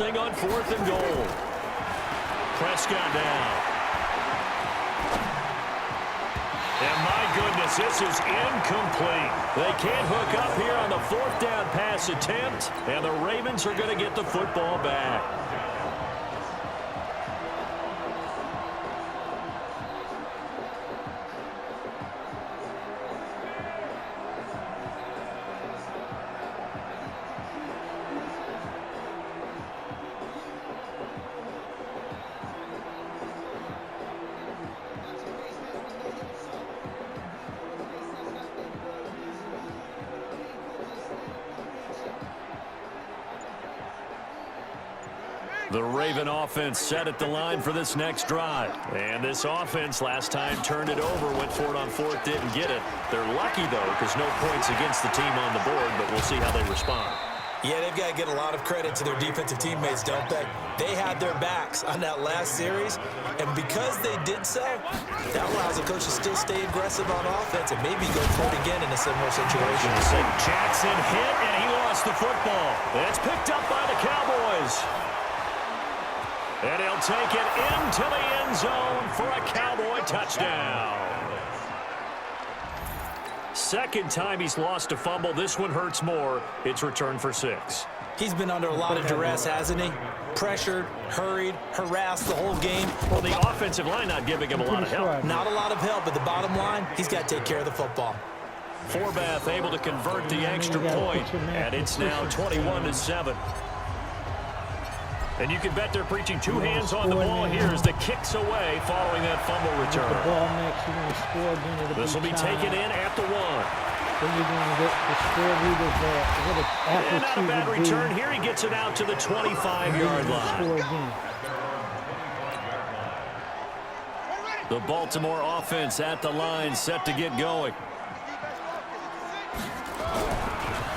On 4th and goal. Prescott now. And my goodness, this is incomplete. They can't hook up here on the 4th down pass attempt, and the Ravens are going to get the football back. The Raven offense set at the line for this next drive. And this offense last time turned it over, went for it on 4th, didn't get it. They're lucky, though, because no points against the team on the board, but we'll see how they respond. Yeah, they've got to get a lot of credit to their defensive teammates, don't they? They had their backs on that last series, and because they did so, that allows the coach to still stay aggressive on offense and maybe go for it again in a similar situation. Jackson hit, and he lost the football. It's picked up by the Cowboys. And he'll take it into the end zone for a Cowboy touchdown. Second time he's lost a fumble. This one hurts more. It's returned for 6. He's been under a lot of duress, hasn't he? Pressured, hurried, harassed the whole game. Well, the offensive line not giving him a lot of help. Not a lot of help, but the bottom line, he's got to take care of the football. Forbath able to convert the extra point, and it's now 21-7. And you can bet they're preaching two hands on the ball here as the kicks away following that fumble return. This will be taken in at the 1. And not a bad return here. He gets it out to the 25-yard line. The Baltimore offense at the line, set to get going.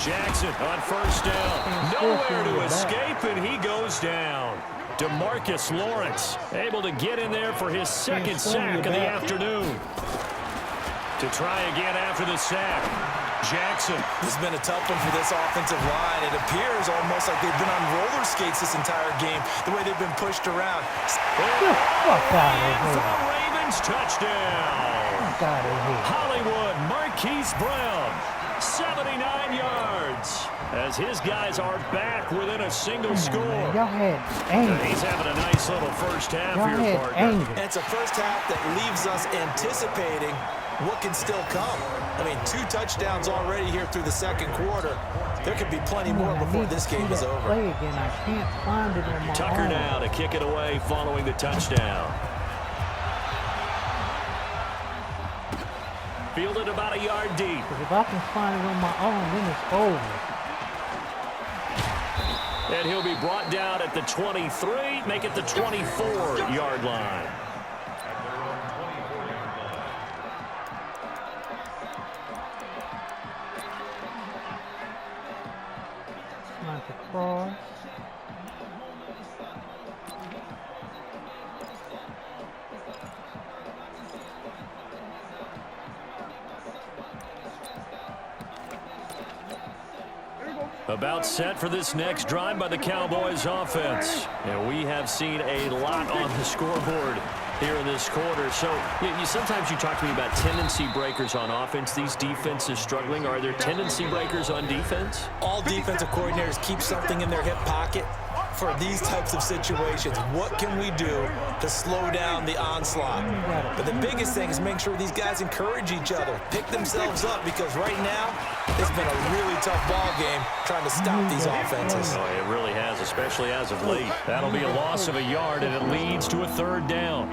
Jackson on 1st down. Nowhere to escape, and he goes down. DeMarcus Lawrence able to get in there for his 2nd sack of the afternoon. To try again after the sack. Jackson. This has been a tough one for this offensive line. It appears almost like they've been on roller skates this entire game, the way they've been pushed around. Ravens touchdown. Hollywood Marquise Brown. 79 yards as his guys are back within a single score. He's having a nice little first half here, partner. And it's a first half that leaves us anticipating what can still come. I mean, 2 touchdowns already here through the 2nd quarter. There could be plenty more before this game is over. Tucker now to kick it away following the touchdown. Fielded about a yard deep. If I can find it on my own, then it's over. And he'll be brought down at the 23, make it the 24-yard line. Like a cross. About set for this next drive by the Cowboys offense. And we have seen a lot on the scoreboard here in this quarter. So sometimes you talk to me about tendency breakers on offense. These defenses struggling. Are there tendency breakers on defense? All defensive coordinators keep something in their hip pocket for these types of situations. What can we do to slow down the onslaught? But the biggest thing is make sure these guys encourage each other, pick themselves up, because right now it's been a really tough ball game trying to stop these offenses. Oh, it really has, especially as of late. That'll be a loss of a yard, and it leads to a 3rd down.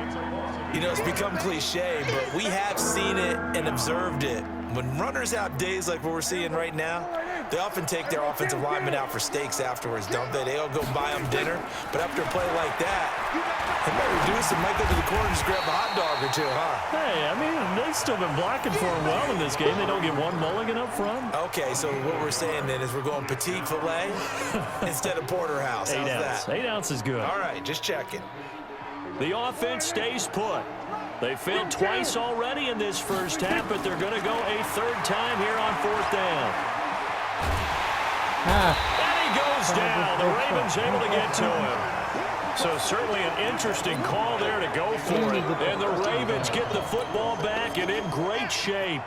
You know, it's become cliche, but we have seen it and observed it. When runners have days like what we're seeing right now, they often take their offensive linemen out for steaks afterwards, don't they? They'll go buy them dinner. But after a play like that, they might reduce and might go to the corner and just grab a hot dog or two, huh? Hey, I mean, they've still been blocking for him well in this game. They don't get one mulligan up front. Okay, so what we're saying then is we're going petite filet instead of porterhouse. 8 ounce. That? 8 ounce is good. All right, just checking. The offense stays put. They failed twice already in this first half, but they're going to go a 3rd time here on 4th down. And he goes First down, the Ravens able to get to him. So certainly an interesting call there to go for it. And the Ravens get the football back and in great shape.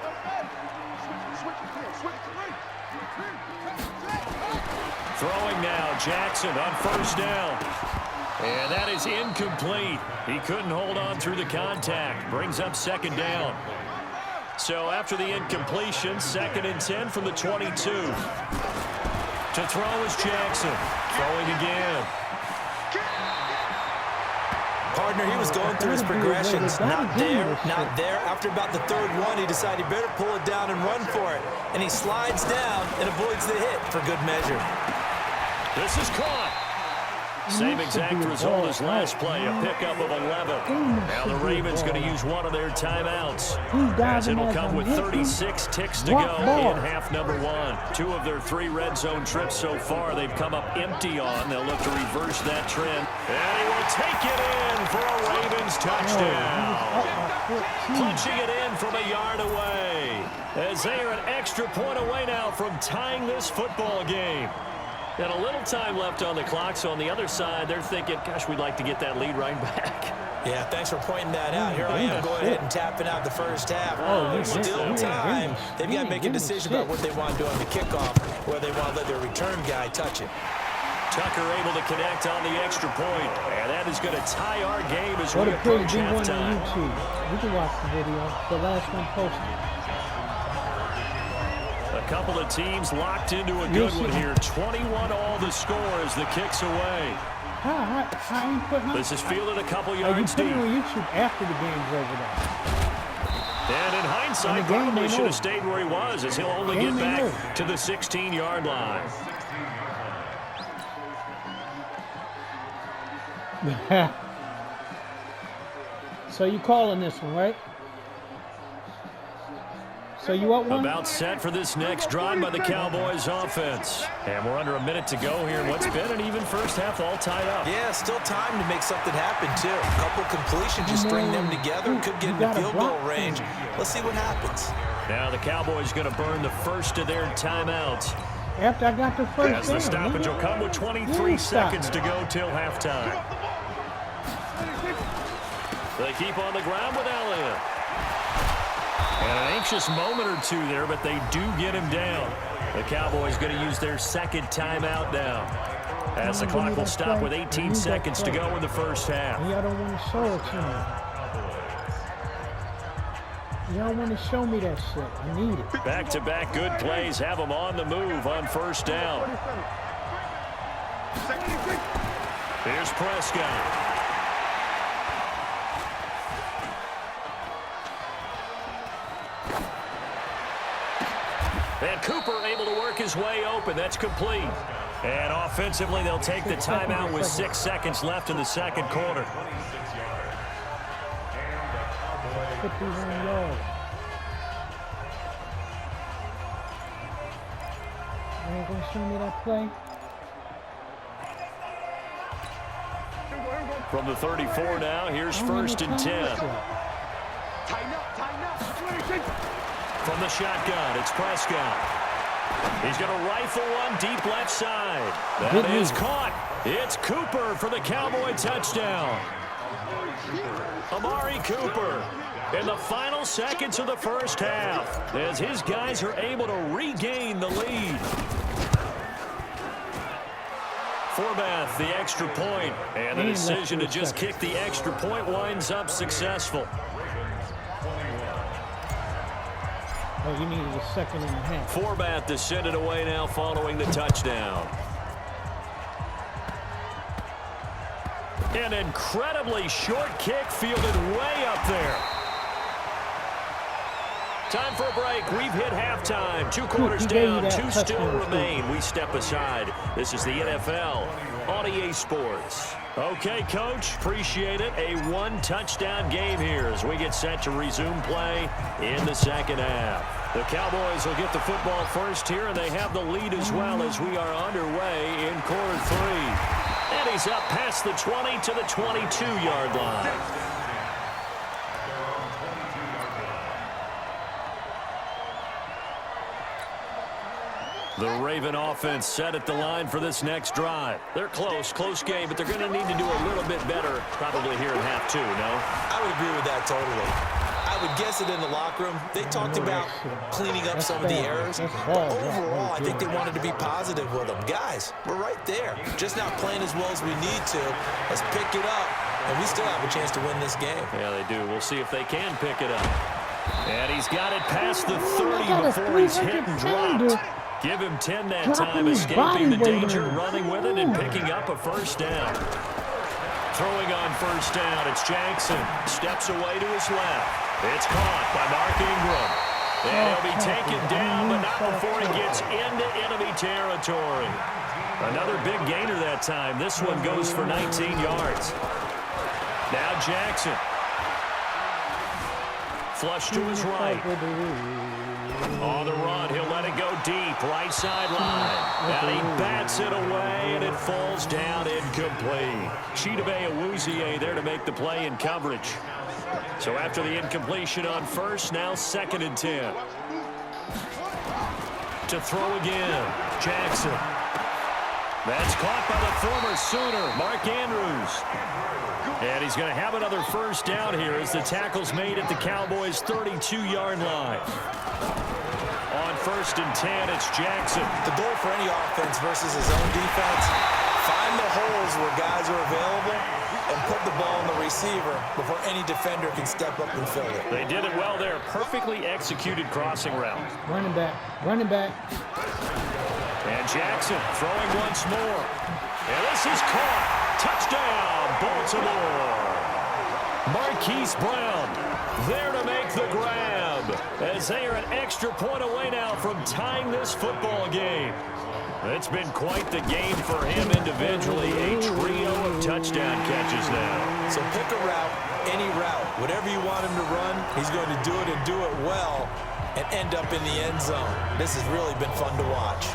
Throwing now, Jackson on first down. And that is incomplete. He couldn't hold on through the contact. Brings up second down. So after the incompletion, 2nd and 10 from the 22. To throw is Jackson. Throwing again. Partner, he was going through his progressions. Not there, not there. After about the 3rd one, he decided he better pull it down and run for it. And he slides down and avoids the hit for good measure. This is caught. Same exact result as last play, a pickup of 11. Now the Ravens going to use one of their timeouts, as it'll come with 36 ticks to go in half number 1. 2 of their 3 red zone trips so far they've come up empty on. They'll look to reverse that trend. And he will take it in for a Ravens touchdown. Punching it in from a yard away, as they are an extra point away now from tying this football game. And a little time left on the clock, so on the other side, they're thinking, gosh, we'd like to get that lead right back. Yeah, thanks for pointing that out. Here I am going ahead and tapping out the first half. There's still time. They've got to make a decision about what they want to do on the kickoff, where they want to let their return guy touch it. Tucker able to connect on the extra point, and that is going to tie our game as we approach halftime. You can watch the video. The last one posted. A couple of teams locked into a good one here. 21 all the score as the kick's away. This is fielded a couple yards deep. You put it on YouTube after the game's over there. And in hindsight, probably should have stayed where he was, as he'll only get back to the 16-yard line. So you calling this one, right? So you up one? About set for this next drive by the Cowboys offense. And we're under a minute to go here in what's been an even first half, all tied up. Yeah, still time to make something happen, too. A couple completions, you string them together, could get in the field goal range. Let's see what happens. Now the Cowboys going to burn the first of their timeouts. After I got the first as the stoppage will come with 23 seconds to go till halftime. They keep on the ground with Elliott. And an anxious moment or two there, but they do get him down. The Cowboys going to use their second timeout now, as the clock will stop with 18 seconds to go in the first half. Y'all don't want to show it to me. Y'all want to show me that shit. I need it. Back-to-back good plays have them on the move on first down. Here's Prescott. And Cooper able to work his way open. That's complete. And offensively, they'll take the timeout with 6 seconds left in the second quarter. 51 yards. You ain't gonna show me that play? From the 34 now, here's 1st and 10. From the shotgun, it's Prescott. He's going to rifle one deep left side. That is caught. It's Cooper for the Cowboy touchdown. Amari Cooper in the final seconds of the first half, as his guys are able to regain the lead. Forbath, the extra point, and the decision to just kick the extra point winds up successful. Oh, you needed a second and a half. Forbath to send it away now following the touchdown. An incredibly short kick fielded way up there. Time for a break. We've hit halftime. 2 quarters down, 2 still remain. We step aside. This is the NFL on EA Sports. Okay, Coach, appreciate it. A 1-touchdown game here as we get set to resume play in the second half. The Cowboys will get the football first here, and they have the lead as well as we are underway in quarter 3. And he's up past the 20 to the 22-yard line. The Raven offense set at the line for this next drive. They're close game, but they're going to need to do a little bit better probably here in half two, no? I would agree with that totally. I would guess it in the locker room. They talked about cleaning up some of the errors, but overall, I think they wanted to be positive with them. Guys, we're right there. Just not playing as well as we need to. Let's pick it up, and we still have a chance to win this game. Yeah, they do. We'll see if they can pick it up. And he's got it past the 30 before he's hit and dropped. Give him 10 that time, escaping the danger, running with it, and picking up a first down. Throwing on first down, it's Jackson. Steps away to his left. It's caught by Mark Ingram. And he'll be taken down, but not before he gets into enemy territory. Another big gainer that time. This one goes for 19 yards. Now Jackson. Flush to his right. On the run, he'll let it go deep, right sideline. And he bats it away, and it falls down incomplete. Chidobe Awuzie there to make the play in coverage. So after the incompletion on first, now 2nd and 10. To throw again, Jackson. That's caught by the former Sooner, Mark Andrews. And he's going to have another first down here as the tackle's made at the Cowboys' 32-yard line. On 1st and 10, it's Jackson. The goal for any offense versus his own defense, find the holes where guys are available and put the ball on the receiver before any defender can step up and fill it. They did it well there. Perfectly executed crossing route. Running back. And Jackson throwing once more. And this is caught. Touchdown, Baltimore. Marquise Brown there to make the grab as they are an extra point away now from tying this football game. It's been quite the game for him individually. A trio of touchdown catches now. So pick a route, any route. Whatever you want him to run, he's going to do it and do it well and end up in the end zone. This has really been fun to watch.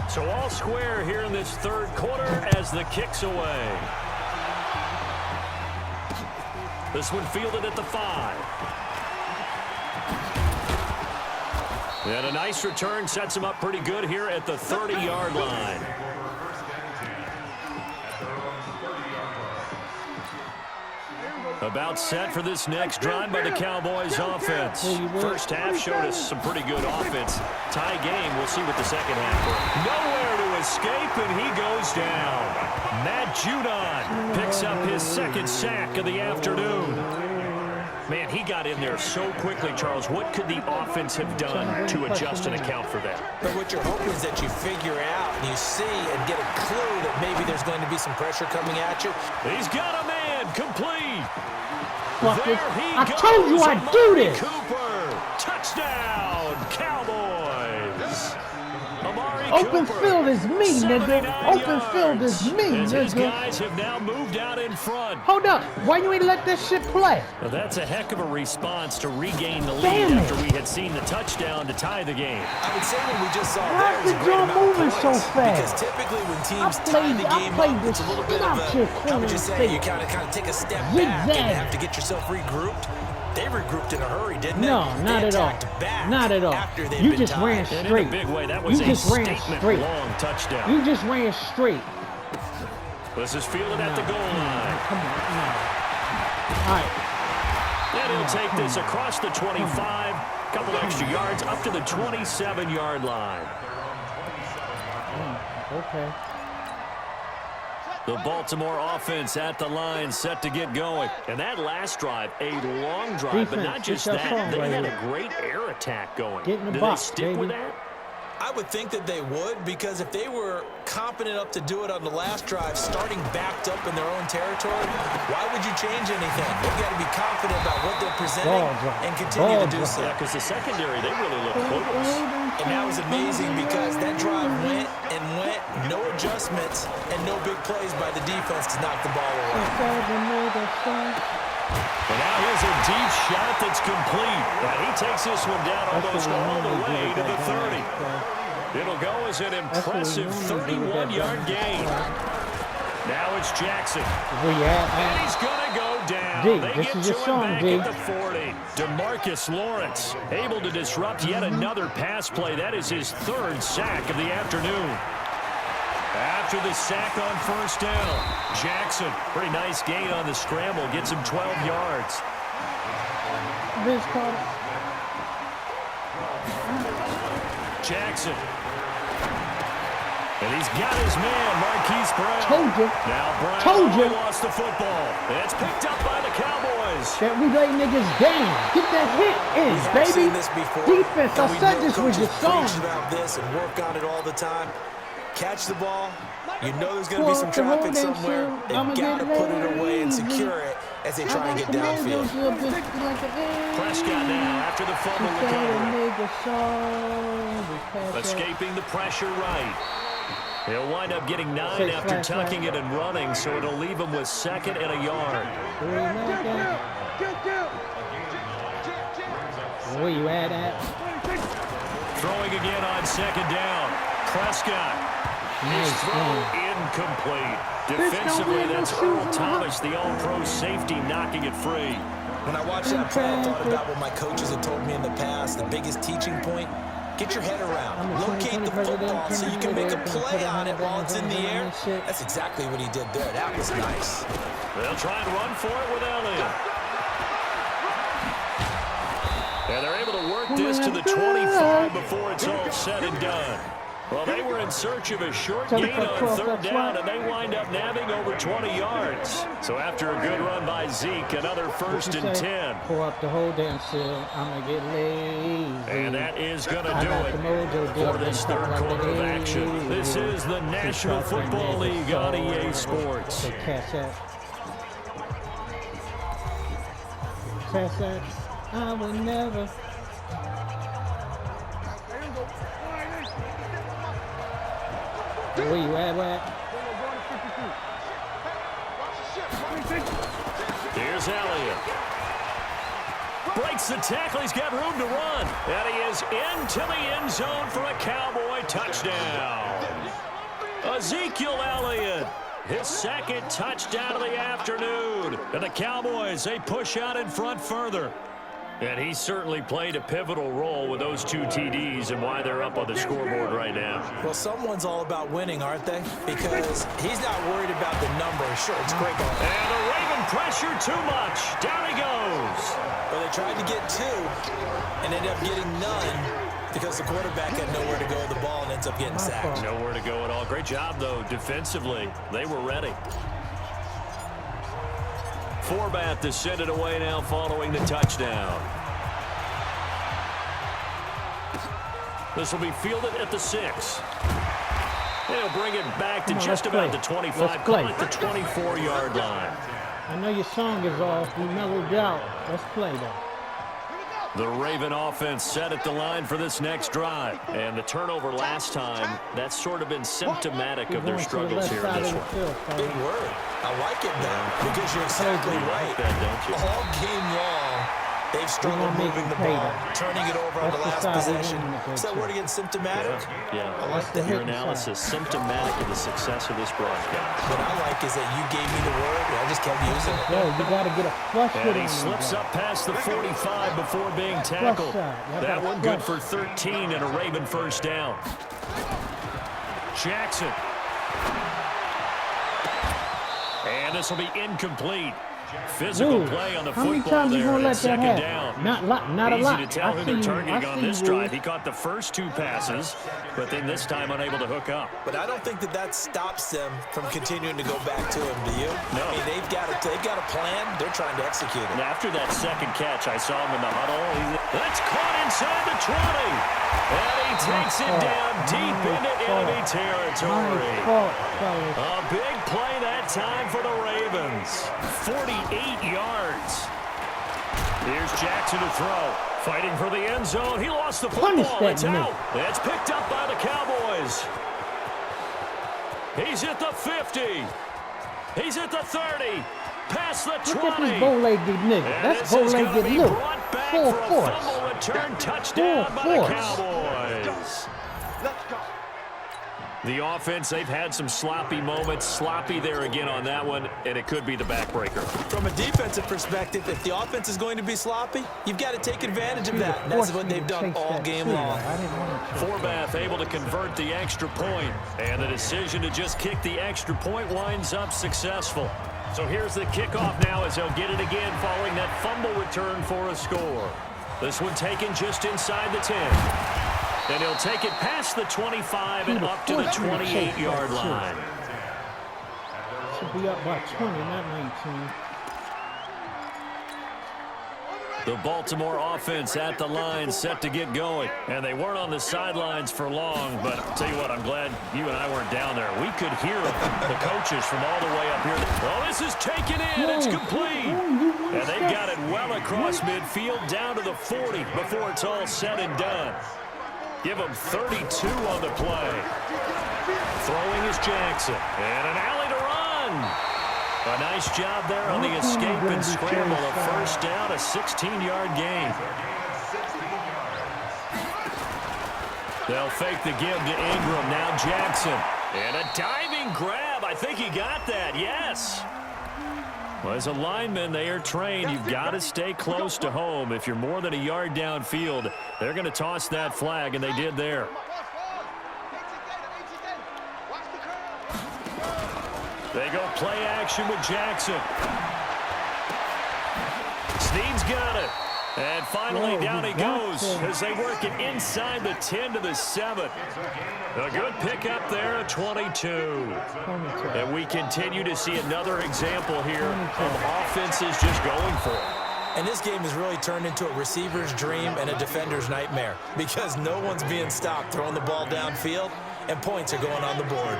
So all square here in this third quarter as the kick's away. This one fielded at the 5. And a nice return sets him up pretty good here at the 30-yard line. About set for this next drive by the Cowboys offense. First half showed us some pretty good offense. Tie game, we'll see what the second half brings. Nowhere to escape, and he goes down. Matt Judon picks up his 2nd sack of the afternoon. Man, he got in there so quickly, Charles. What could the offense have done to adjust and account for that? But what you're hoping is that you figure out and you see and get a clue that maybe there's going to be some pressure coming at you. He's got a man complete. Fuckers. There he I goes. told you I'd do this. Cooper. Touchdown, Cowboys. Amari Open Cooper, field is me, nigga. 79 Open field is yards. me, As his nigga. guys have now moved out in front. Hold up. Why you ain't let this shit play? Well, that's a heck of a response to regain the lead Damn it. after we had seen the touchdown to tie the game. I would say what we just saw How there was a did great y'all amount of moving so points. fast? Because typically when teams I tie the game played up, it's a little the bit of shit out your a, how would you say, clean you kind of take a step Zigzag. back and have to get yourself regrouped. They regrouped in a hurry, didn't they? No, not They at all. attacked back Not at all. after they'd You been just tied. ran And in a straight. big way, that was You a just ran statement straight. long touchdown. You just ran straight. This is fielded at the goal line. Come on, no. All right. And he'll take this across the 25, couple extra yards up to the 27-yard line. Okay. The Baltimore offense at the line set to get going. And that last drive, a long drive, but Defense, not just get your that. phone They right had here. a great air attack going. Get in the Do box, they stick with baby. that? I would think that they would, because if they were confident enough to do it on the last drive, starting backed up in their own territory, why would you change anything? They've got to be confident about what they're presenting Ball drop. and continue Ball to do drop. so. Yeah, because the secondary, they really look clueless. And that was amazing because that drive went and went, no adjustments and no big plays by the defense to knock the ball away. And now here's a deep shot that's complete. And he takes this one down almost all the way to the 30. It'll go as an impressive 31-yard gain. Now it's Jackson. Where you at, And man? he's going to go down. D, They this get is to your him song, back D. at the 40. DeMarcus Lawrence able to disrupt yet another pass play. That is his third sack of the afternoon. After the sack on first down, Jackson, pretty nice gain on the scramble, gets him 12 yards. Vince Carter. Jackson. And he's got his man, Marquise Brown. Told you. Now Brown Told you. lost the football. It's picked up by the Cowboys. That we lay niggas down. Get that hit in, We've baby. seen this before. Defense. And I we said know this was your coaches song. preach about this and work on it all the time. Catch the ball. You know there's going to be some Pull up traffic the whole somewhere. damn They've shit. got to I'ma put get it away and lazy. secure it as they try and get downfield. Prescott now after the fumble recovery. Escaping the pressure right. He'll wind up getting 9 after tucking it and running, so it'll leave him with 2nd and a yard. Where you at? Throwing again on 2nd down. Prescott. His throw incomplete. Defensively, that's Earl Thomas, the all-pro safety, knocking it free. When I watched that play, I thought about what my coaches had told me in the past. The biggest teaching point, get your head around. Locate the football so you can make a play on it while it's in the air. That's exactly what he did there. That was nice. They'll try and run for it with Elliott. And they're able to work this to the 25 before it's all said and done. Well, they were in search of a short gain on 3rd down, and they wind up nabbing over 20 yards. So after a good run by Zeke, another 1st and 10. Pull up the whole damn shit. I'm going to get lazy. And that is going to do it for this 3rd quarter of action. This is the National Football League on EA Sports. Catch that. Catch that. I would never. Where you at? Here's Elliott. Breaks the tackle. He's got room to run. And he is into the end zone for a Cowboy touchdown. Ezekiel Elliott, his 2nd touchdown of the afternoon. And the Cowboys, they push out in front further. And he certainly played a pivotal role with those 2 TDs and why they're up on the scoreboard right now. Well, someone's all about winning, aren't they? Because he's not worried about the number. Sure, it's great. And the Raven pressure too much. Down he goes. Well, they tried to get 2 and ended up getting none because the quarterback had nowhere to go with the ball and ends up getting sacked. Nowhere to go at all. Great job, though, defensively. They were ready. Forbath to send it away now following the touchdown. This will be fielded at the 6. They'll bring it back to just about the 25, call it the 24-yard line. I know your song is off. We mellowed out. Let's play though. The Raven offense set at the line for this next drive. And the turnover last time, that's sort of been symptomatic of their struggles here in this one. Big word. I like it now because you're exactly right. All game long, they've struggled moving the ball, turning it over on the last possession. Is that word again symptomatic? Yeah. I like that. Your analysis, symptomatic of the success of this broadcast. What I like is that you gave me the word, and I just kept using it. Yo, you got to get a flush And hit he on slips you, up past the 45 before being tackled. That one good for 13 and a Raven 1st down. Jackson. And this will be incomplete. Physical play on the football there at 2nd down. Not a lot. Easy to tell who they're targeting on this drive. He caught the first 2 passes, but then this time unable to hook up. But I don't think that stops them from continuing to go back to him, do you? No. I mean, they've got a plan. They're trying to execute it. And after that 2nd catch, I saw him in the huddle. That's caught inside the 20. And he takes it down deep into enemy territory. A big play that time for the Ravens. 48 yards. Here's Jackson to throw. Fighting for the end zone. He lost the football. It's out. It's picked up by the Cowboys. He's at the 50. He's at the 30. Past the 20. Look at this bow-legged nigga. That's bow-legged look. Full force. Return touchdown by the Cowboys. Let's go. The offense, they've had some sloppy moments. Sloppy there again on that one, and it could be the backbreaker. From a defensive perspective, if the offense is going to be sloppy, you've got to take advantage of that. And that's what they've done all game long. Forbath able to convert the extra point, and the decision to just kick the extra point winds up successful. So here's the kickoff now as they'll get it again following that fumble return for a score. This one taken just inside the 10. And he'll take it past the 25 and up to the 28-yard line. Should be up by 20, not 19. The Baltimore offense at the line, set to get going. And they weren't on the sidelines for long, but I'll tell you what, I'm glad you and I weren't down there. We could hear the coaches from all the way up here. Oh, this is taken in. It's complete. And they got it well across midfield down to the 40 before it's all said and done. Give him 32 on the play. Throwing is Jackson. And an alley to run. A nice job there on the escape and scramble. A first down, a 16-yard gain. They'll fake the give to Ingram. Now Jackson. And a diving grab. I think he got that. Yes. Well, as a lineman, they are trained. You've got to stay close to home. If you're more than a yard downfield, they're going to toss that flag, and they did there. They go play action with Jackson. Snead's got it. And finally down he goes as they work it inside the 10 to the 7. A good pickup there at 22. And we continue to see another example here of offenses just going for it. And this game has really turned into a receiver's dream and a defender's nightmare because no one's being stopped throwing the ball downfield, and points are going on the board.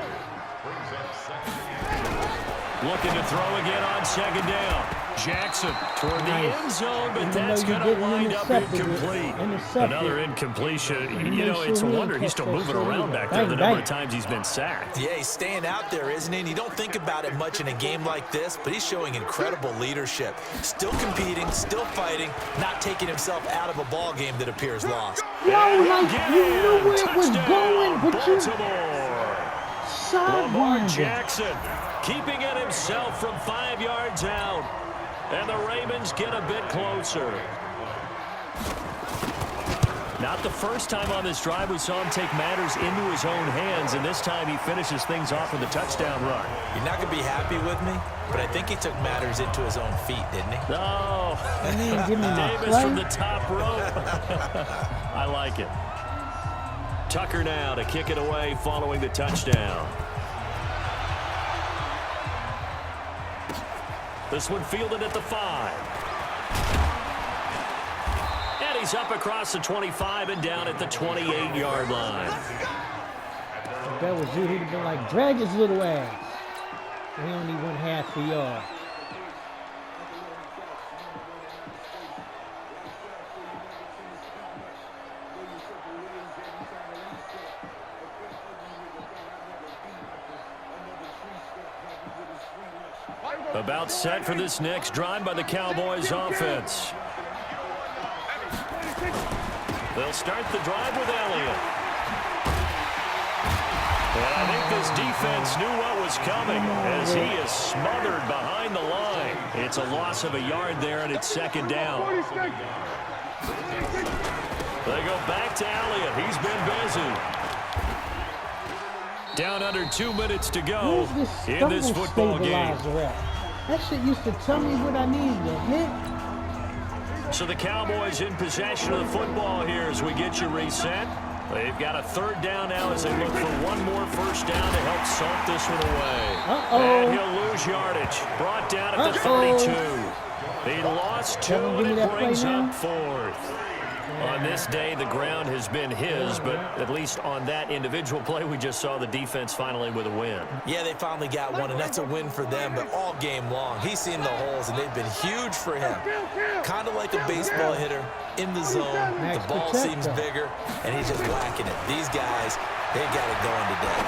Looking to throw again on second down. Jackson toward the end zone, but that's going to wind up incomplete. Another incompletion. You know, it's a wonder he's still moving around back there the number of times he's been sacked. Yeah, he's staying out there, isn't he? And you don't think about it much in a game like this, but he's showing incredible leadership. Still competing, still fighting, not taking himself out of a ball game that appears lost. Yo, like, you knew where it was going, but you Lamar Jackson keeping it himself from 5 yards out. And the Ravens get a bit closer. Not the first time on this drive we saw him take matters into his own hands, and this time he finishes things off with a touchdown run. You're not going to be happy with me, but I think he took matters into his own feet, didn't he? No. Give me Davis from the top rope. I like it. Tucker now to kick it away following the touchdown. This one fielded at the 5. And he's up across the 25 and down at the 28-yard line. If that was you, he'd have been like, drag his little ass. He only went half the yard. About set for this next drive by the Cowboys offense. They'll start the drive with Elliott. And I think this defense knew what was coming as he is smothered behind the line. It's a loss of a yard there, and it's second down. They go back to Elliott. He's been busy. Down under 2 minutes to go in this football game. That shit used to tell me what I needed to hit. So the Cowboys in possession of the football here as we get you reset. They've got a third down now as they look for one more first down to help salt this one away. And he'll lose yardage. Brought down at the 32. He lost 2 and it brings up 4th. On this day, the ground has been his, but at least on that individual play, we just saw the defense finally with a win. Yeah, they finally got one, and that's a win for them, but all game long, he's seen the holes, and they've been huge for him. Kind of like a baseball hitter in the zone. The ball seems bigger, and he's just whacking it. These guys, they've got it going today.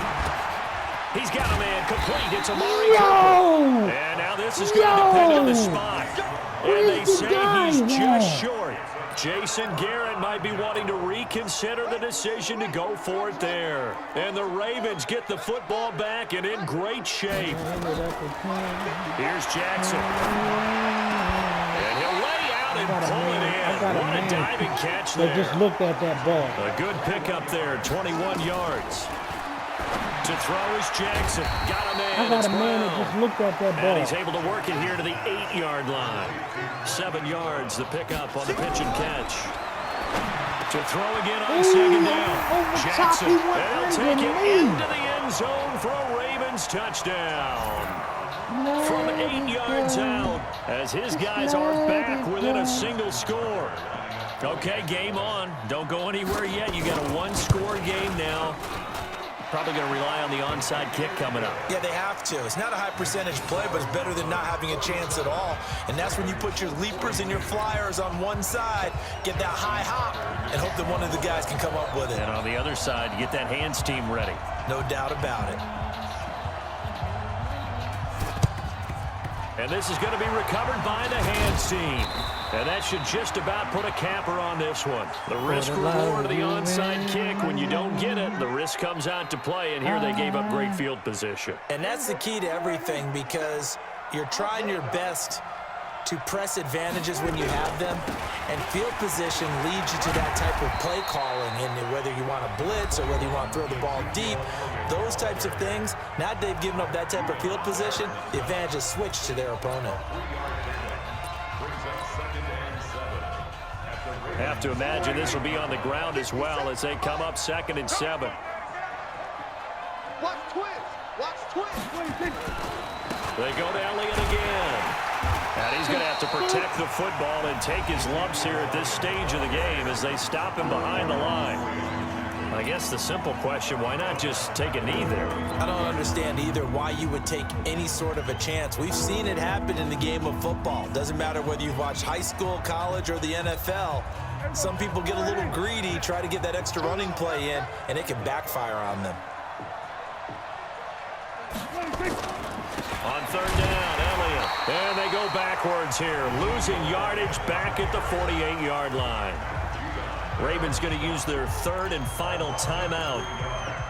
He's got a man complete. It's Amari Cooper. And now this is going to depend on the spot. And they say he's just short. Jason Garrett might be wanting to reconsider the decision to go for it there. And the Ravens get the football back and in great shape. Here's Jackson. And he'll lay out and pull it in. What a diving catch there. They just looked at that ball. A good pickup there, 21 yards. To throw is Jackson. Got a man. I got a man that just looked at that ball. And he's able to work it here to the 8-yard line. 7 yards, the pickup on the pitch and catch. To throw again on second down. Jackson, and he'll take it into the end zone for a Ravens touchdown. From 8 yards out, as his guys are back within a single score. Okay, game on. Don't go anywhere yet. You got a one-score game now. Probably going to rely on the onside kick coming up. Yeah, they have to. It's not a high percentage play, but it's better than not having a chance at all. And that's when you put your leapers and your flyers on one side, get that high hop, and hope that one of the guys can come up with it. And on the other side, you get that hands team ready. No doubt about it. And this is going to be recovered by the hands team. And that should just about put a capper on this one. The risk-reward of the onside kick. When you don't get it, the risk comes out to play. And here they gave up great field position. And that's the key to everything, because you're trying your best to press advantages when you have them. And field position leads you to that type of play calling. And whether you want to blitz or whether you want to throw the ball deep, those types of things, now that they've given up that type of field position, the advantage is switched to their opponent. Have to imagine this will be on the ground as well as they come up 2nd and 7. Watch twist. Watch twist. They go to Elliott again. And he's going to have to protect the football and take his lumps here at this stage of the game as they stop him behind the line. I guess the simple question, why not just take a knee there? I don't understand either why you would take any sort of a chance. We've seen it happen in the game of football. Doesn't matter whether you've watched high school, college, or the NFL. Some people get a little greedy, try to get that extra running play in, and it can backfire on them. On 3rd down, Elliott. And they go backwards here, losing yardage back at the 48-yard line. Ravens going to use their 3rd and final timeout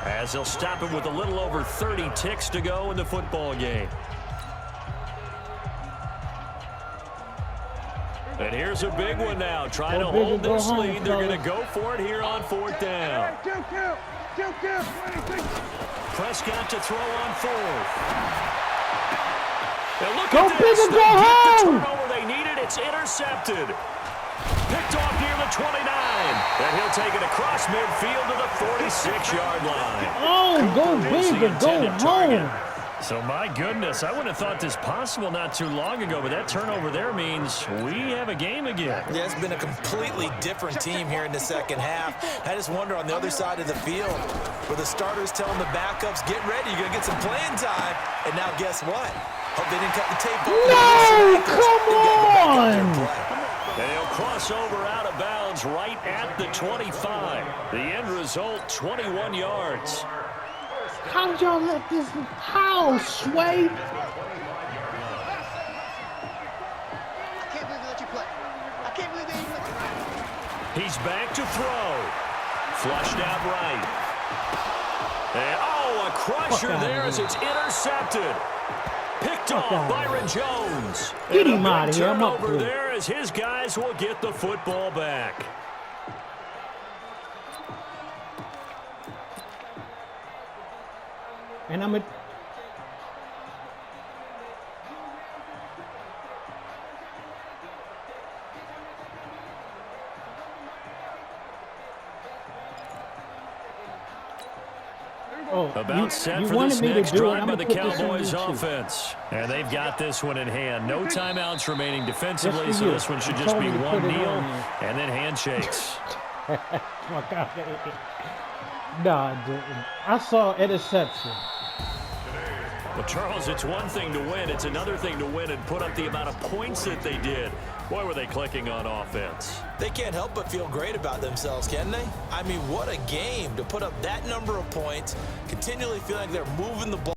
as they'll stop it with a little over 30 ticks to go in the football game. And here's a big one now. Trying to hold this lead. They're going to go for it here on 4th down. Prescott to throw on 4th. Now look at this. They'll get the turnover they needed. It's intercepted. Picked off near the 29. And he'll take it across midfield to the 46-yard line. Oh, go big or go home. So, my goodness, I wouldn't have thought this possible not too long ago, but that turnover there means we have a game again. Yeah, it's been a completely different team here in the second half. I just wonder on the other side of the field, where the starters telling the backups, get ready, you're going to get some playing time. And now guess what? Hope they didn't cut the tape. No, come on. And he'll cross over out of bounds right at the 25. The end result, 21 yards. How'd y'all let this? How, Sway? I can't believe they let you play. I can't believe they even let you play. He's back to throw. Flushed out right. And, oh, a crusher there as it's intercepted. Picked off Byron Jones. Get him out of here. I'm up Turnover for it. there as his guys will get the football back. And I'm a... Oh, About set you for wanted this me to next do it. drive I'm by gonna the put this on Cowboys YouTube. offense. And they've got this one in hand. No timeouts remaining defensively, Just for so you. this one should You just told be me to one put it kneel on there. and then handshakes. Fuck out of here. Nah, I didn't. I saw interception. Well, Charles, it's one thing to win. It's another thing to win and put up the amount of points that they did. Boy, were they clicking on offense. They can't help but feel great about themselves, can they? I mean, what a game to put up that number of points, continually feel like they're moving the ball.